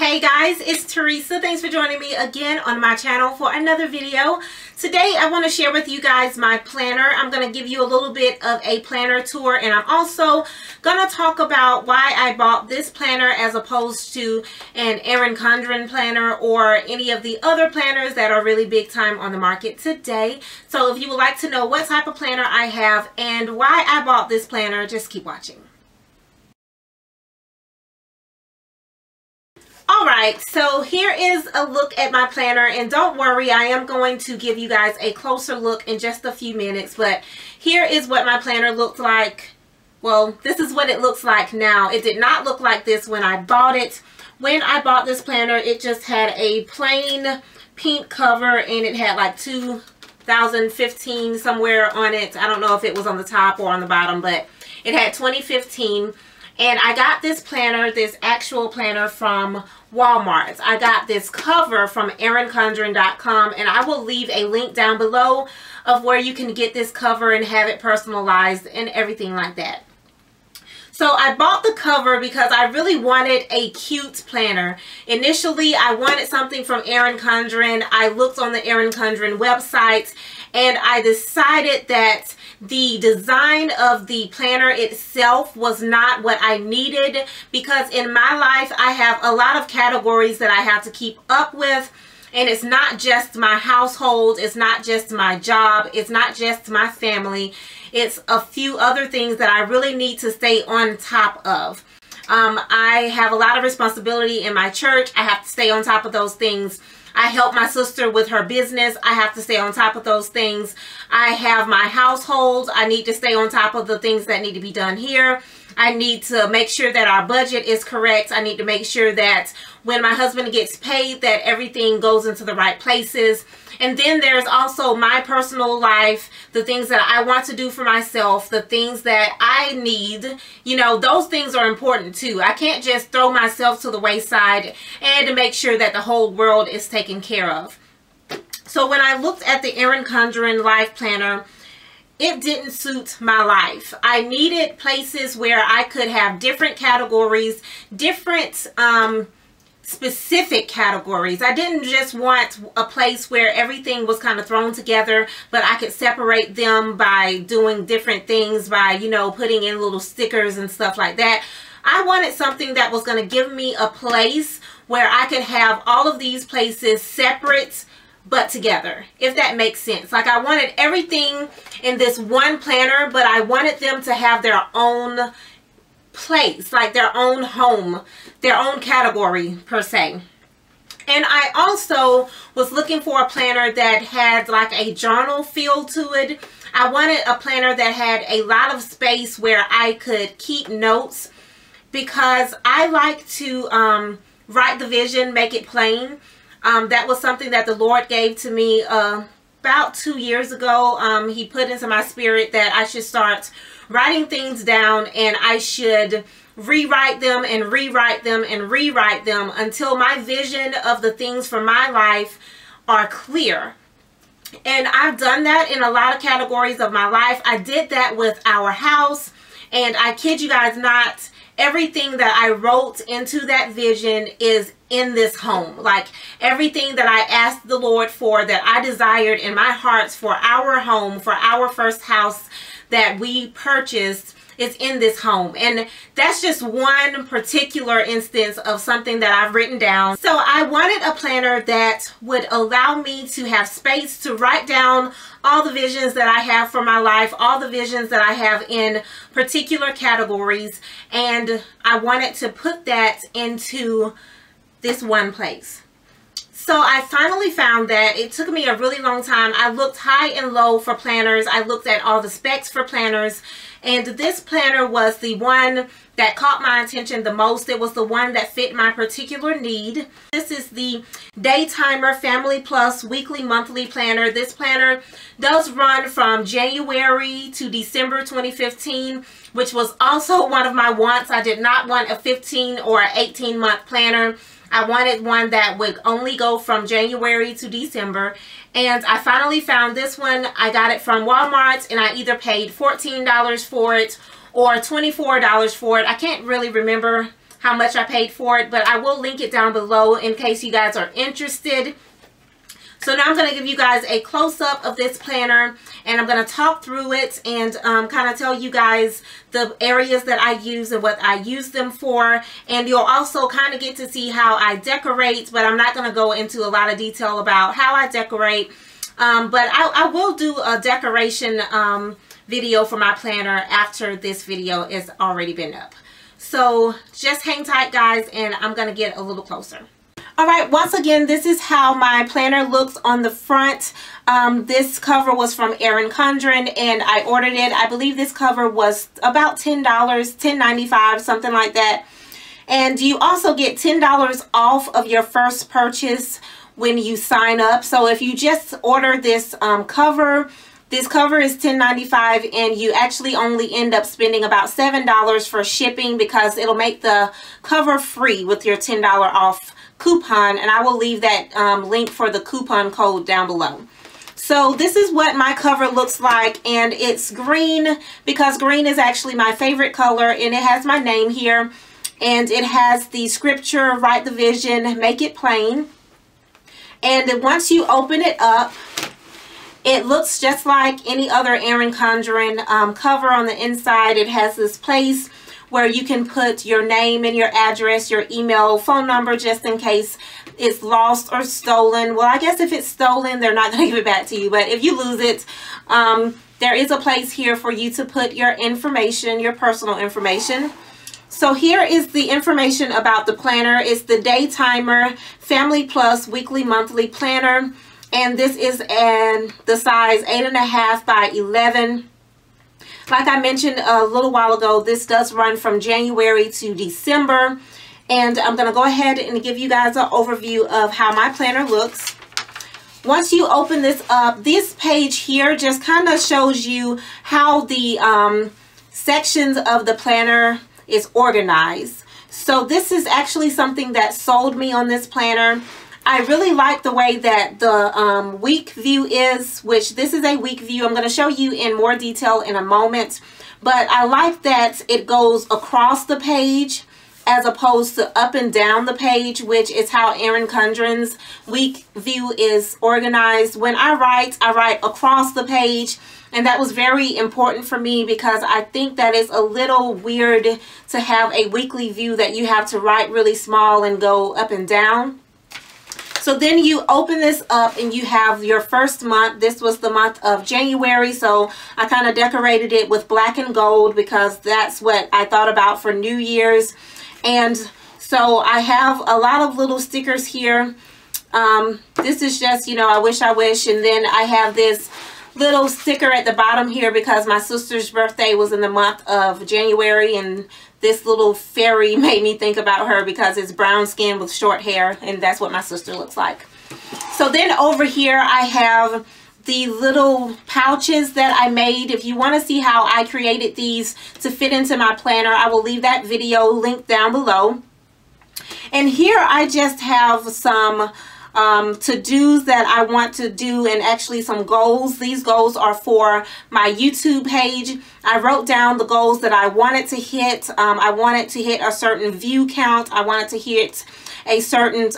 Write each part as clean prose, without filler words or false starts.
Hey guys, it's Teresa. Thanks for joining me again on my channel for another video. Today I want to share with you guys my planner. I'm going to give you a little bit of a planner tour, and I'm also going to talk about why I bought this planner as opposed to an Erin Condren planner or any of the other planners that are really big time on the market today. So if you would like to know what type of planner I have and why I bought this planner, just keep watching. Alright, so here is a look at my planner, and don't worry, I am going to give you guys a closer look in just a few minutes, but here is what my planner looked like. Well, this is what it looks like now. It did not look like this when I bought it. When I bought this planner, it just had a plain pink cover, and it had like 2015 somewhere on it. I don't know if it was on the top or on the bottom, but it had 2015. And I got this planner, this actual planner, from Walmart. I got this cover from erincondren.com, and I will leave a link down below of where you can get this cover and have it personalized and everything like that. So I bought the cover because I really wanted a cute planner. Initially, I wanted something from Erin Condren. I looked on the Erin Condren website, and I decided that the design of the planner itself was not what I needed, because in my life I have a lot of categories that I have to keep up with, and it's not just my household, it's not just my job, it's not just my family, it's a few other things that I really need to stay on top of. I have a lot of responsibility in my church. I have to stay on top of those things. I help my sister with her business. I have to stay on top of those things. I have my household. I need to stay on top of the things that need to be done here. I need to make sure that our budget is correct. I need to make sure that when my husband gets paid, that everything goes into the right places. And then there's also my personal life, the things that I want to do for myself, the things that I need. You know, those things are important too. I can't just throw myself to the wayside and to make sure that the whole world is taken care of. So when I looked at the Erin Condren Life Planner, it didn't suit my life. I needed places where I could have different categories, different specific categories. I didn't just want a place where everything was kind of thrown together, but I could separate them by doing different things, by, you know, putting in little stickers and stuff like that. I wanted something that was going to give me a place where I could have all of these places separate but together, if that makes sense. Like, I wanted everything in this one planner, but I wanted them to have their own place, like their own home, their own category per se. And I also was looking for a planner that had like a journal feel to it. I wanted a planner that had a lot of space where I could keep notes, because I like to write the vision, make it plain. That was something that the Lord gave to me about 2 years ago. He put into my spirit that I should start writing things down, and I should rewrite them and rewrite them and rewrite them until my vision of the things for my life are clear. And I've done that in a lot of categories of my life. I did that with our house, and I kid you guys not, everything that I wrote into that vision is in this home. Like, everything that I asked the Lord for, that I desired in my heart for our home, for our first house that we purchased, is in this home. And that's just one particular instance of something that I've written down. So I wanted a planner that would allow me to have space to write down all the visions that I have for my life, all the visions that I have in particular categories, and I wanted to put that into this one place. So I finally found that. It took me a really long time. I looked high and low for planners. I looked at all the specs for planners, and this planner was the one that caught my attention the most. It was the one that fit my particular need. This is the Daytimer Family Plus Weekly Monthly Planner. This planner does run from January to December 2015, which was also one of my wants. I did not want a 15 or 18 month planner. I wanted one that would only go from January to December, and I finally found this one. I got it from Walmart, and I either paid $14 for it or $24 for it. I can't really remember how much I paid for it, but I will link it down below in case you guys are interested. So now I'm going to give you guys a close-up of this planner, and I'm going to talk through it and kind of tell you guys the areas that I use and what I use them for. And you'll also kind of get to see how I decorate, but I'm not going to go into a lot of detail about how I decorate. But I will do a decoration video for my planner after this video has already been up. So just hang tight, guys, and I'm going to get a little closer. Alright, once again, this is how my planner looks on the front. This cover was from Erin Condren, and I ordered it. I believe this cover was about $10, $10.95, something like that. And you also get $10 off of your first purchase when you sign up. So if you just order this cover, this cover is $10.95, and you actually only end up spending about $7 for shipping, because it'll make the cover free with your $10 off coupon, and I will leave that link for the coupon code down below. So this is what my cover looks like, and it's green because green is actually my favorite color, and it has my name here, and it has the scripture, write the vision, make it plain. And once you open it up, it looks just like any other Erin Condren cover. On the inside, it has this place where you can put your name and your address, your email, phone number, just in case it's lost or stolen. Well, I guess if it's stolen, they're not going to give it back to you. But if you lose it, there is a place here for you to put your information, your personal information. So here is the information about the planner. It's the day timer, family plus weekly monthly planner. And this is the size 8.5 by 11. Like I mentioned a little while ago, this does run from January to December. And I'm going to go ahead and give you guys an overview of how my planner looks. Once you open this up, this page here just kind of shows you how the sections of the planner is organized. So this is actually something that sold me on this planner. I really like the way that the week view is, which this is a week view. I'm going to show you in more detail in a moment. But I like that it goes across the page as opposed to up and down the page, which is how Erin Condren's week view is organized. When I write across the page. And that was very important for me, because I think that it's a little weird to have a weekly view that you have to write really small and go up and down. So then you open this up and you have your first month. This was the month of January, so I kind of decorated it with black and gold because that's what I thought about for New Year's. And so I have a lot of little stickers here. This is just, you know, I wish, and then I have this little sticker at the bottom here because my sister's birthday was in the month of January, and this little fairy made me think about her because it's brown skin with short hair, and that's what my sister looks like. So then over here I have the little pouches that I made. If you want to see how I created these to fit into my planner, I will leave that video linked down below. And here I just have some to-dos that I want to do, and actually some goals. These goals are for my YouTube page. I wrote down the goals that I wanted to hit. I wanted to hit a certain view count. I wanted to hit a certain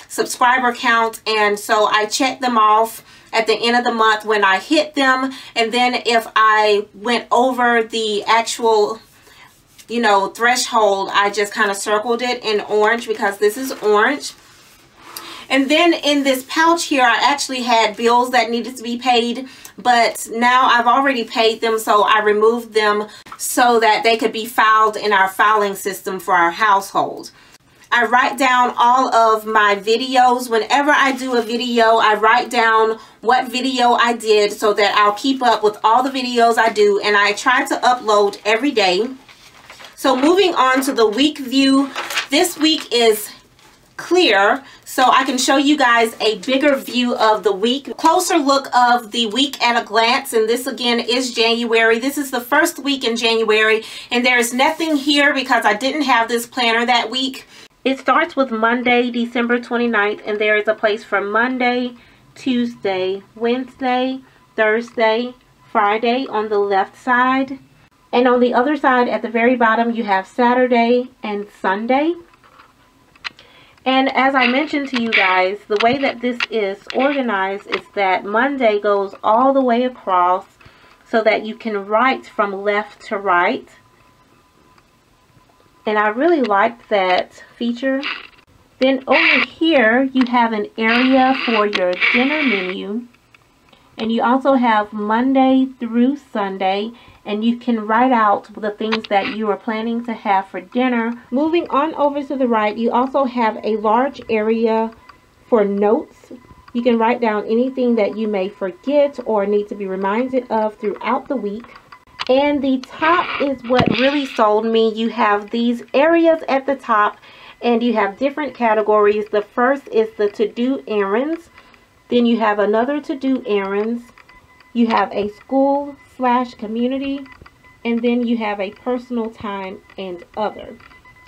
subscriber count, and so I checked them off at the end of the month when I hit them. And then if I went over the actual, you know, threshold, I just kind of circled it in orange because this is orange. And then in this pouch here, I actually had bills that needed to be paid, but now I've already paid them, so I removed them so that they could be filed in our filing system for our household. I write down all of my videos. Whenever I do a video, I write down what video I did so that I'll keep up with all the videos I do, and I try to upload every day. So moving on to the week view, this week is clear, so I can show you guys a bigger view of the week, closer look of the week at a glance. And this again is January. This is the first week in January, and there's nothing here because I didn't have this planner that week. It starts with Monday, December 29th, and there is a place for Monday, Tuesday, Wednesday, Thursday, Friday on the left side, And on the other side at the very bottom, you have Saturday and Sunday. And as I mentioned to you guys, the way that this is organized is that Monday goes all the way across so that you can write from left to right. And I really liked that feature. Then over here, you have an area for your dinner menu. And you also have Monday through Sunday. And you can write out the things that you are planning to have for dinner. Moving on over to the right, you also have a large area for notes. You can write down anything that you may forget or need to be reminded of throughout the week. And the top is what really sold me. You have these areas at the top and you have different categories. The first is the to-do errands. Then you have another to-do errands. You have a school/community. And then you have a personal time and other.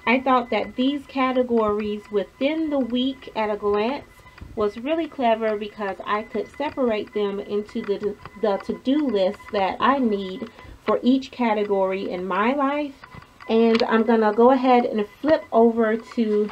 I thought that these categories within the week at a glance was really clever because I could separate them into the to-do list that I need for each category in my life. And I'm going to go ahead and flip over to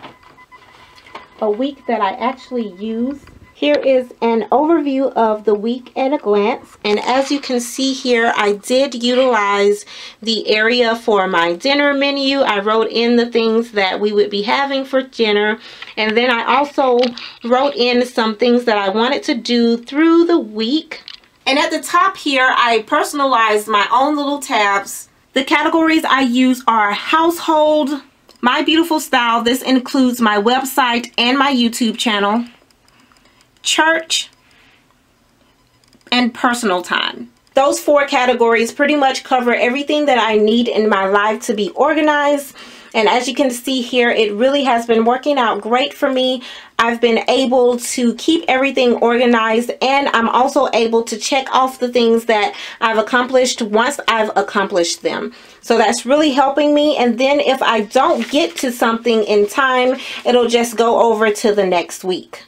a week that I actually use. Here is an overview of the week at a glance. And as you can see here, I did utilize the area for my dinner menu. I wrote in the things that we would be having for dinner. And then I also wrote in some things that I wanted to do through the week. And at the top here, I personalized my own little tabs. The categories I use are household, my beautiful style. This includes my website and my YouTube channel, church, and personal time. Those 4 categories pretty much cover everything that I need in my life to be organized. And as you can see here, it really has been working out great for me. I've been able to keep everything organized, and I'm also able to check off the things that I've accomplished once I've accomplished them. So that's really helping me. And then if I don't get to something in time, it'll just go over to the next week.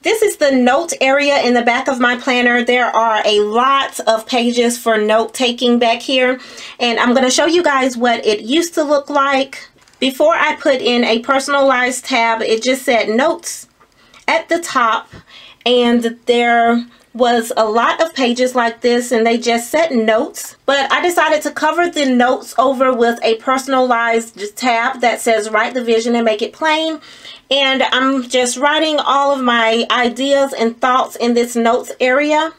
This is the note area in the back of my planner. There are a lot of pages for note taking back here, and I'm going to show you guys what it used to look like. Before I put in a personalized tab, it just said notes at the top, and there was a lot of pages like this and they just said notes. But I decided to cover the notes over with a personalized tab that says write the vision and make it plain. And I'm just writing all of my ideas and thoughts in this notes area.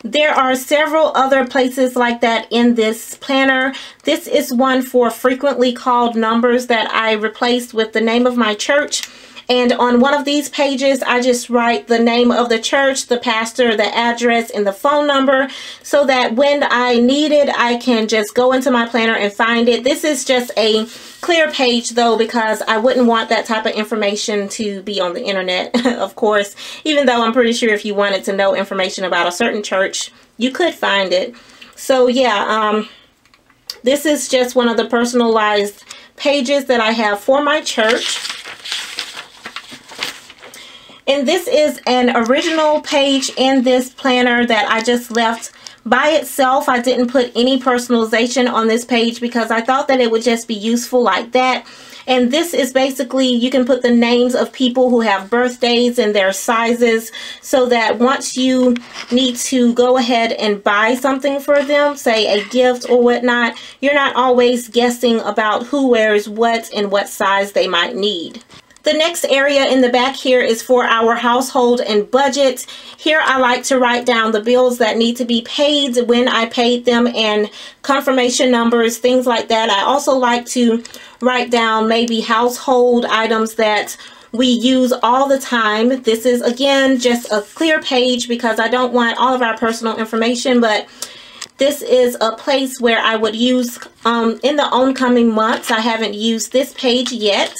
There are several other places like that in this planner. This is one for frequently called numbers that I replaced with the name of my church. And on one of these pages, I just write the name of the church, the pastor, the address, and the phone number so that when I need it, I can just go into my planner and find it. This is just a clear page though, because I wouldn't want that type of information to be on the internet, of course, even though I'm pretty sure if you wanted to know information about a certain church, you could find it. So yeah, this is just one of the personalized pages that I have for my church. And this is an original page in this planner that I just left by itself. I didn't put any personalization on this page because I thought that it would just be useful like that. And this is basically, you can put the names of people who have birthdays and their sizes so that once you need to go ahead and buy something for them, say a gift or whatnot, you're not always guessing about who wears what and what size they might need. The next area in the back here is for our household and budget. Here I like to write down the bills that need to be paid, when I paid them, and confirmation numbers, things like that. I also like to write down maybe household items that we use all the time. This is again just a clear page because I don't want all of our personal information, but this is a place where I would use in the oncoming months. I haven't used this page yet.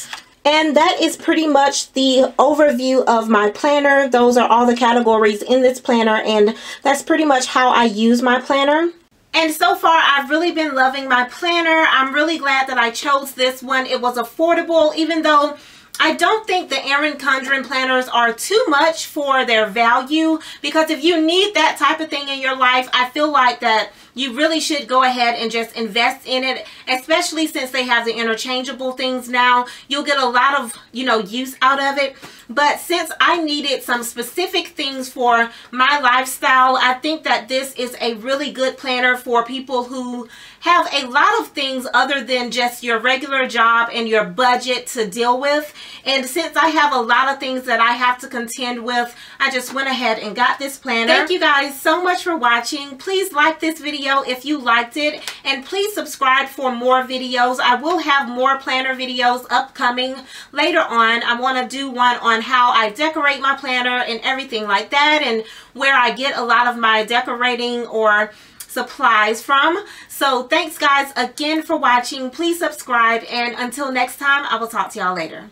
And that is pretty much the overview of my planner. Those are all the categories in this planner, and that's pretty much how I use my planner. And so far, I've really been loving my planner. I'm really glad that I chose this one. It was affordable, even though I don't think the Erin Condren planners are too much for their value, because if you need that type of thing in your life, I feel like that you really should go ahead and just invest in it, especially since they have the interchangeable things now. You'll get a lot of, you know, use out of it. But since I needed some specific things for my lifestyle, I think that this is a really good planner for people who have a lot of things other than just your regular job and your budget to deal with. And since I have a lot of things that I have to contend with, I just went ahead and got this planner. Thank you guys so much for watching. Please like this video if you liked it, and please subscribe for more videos. I will have more planner videos upcoming later on. I want to do one on how I decorate my planner and everything like that, and where I get a lot of my decorating or supplies from. So thanks guys again for watching. Please subscribe, and until next time, I will talk to y'all later.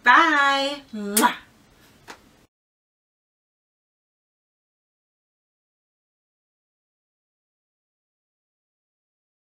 Bye. Mwah.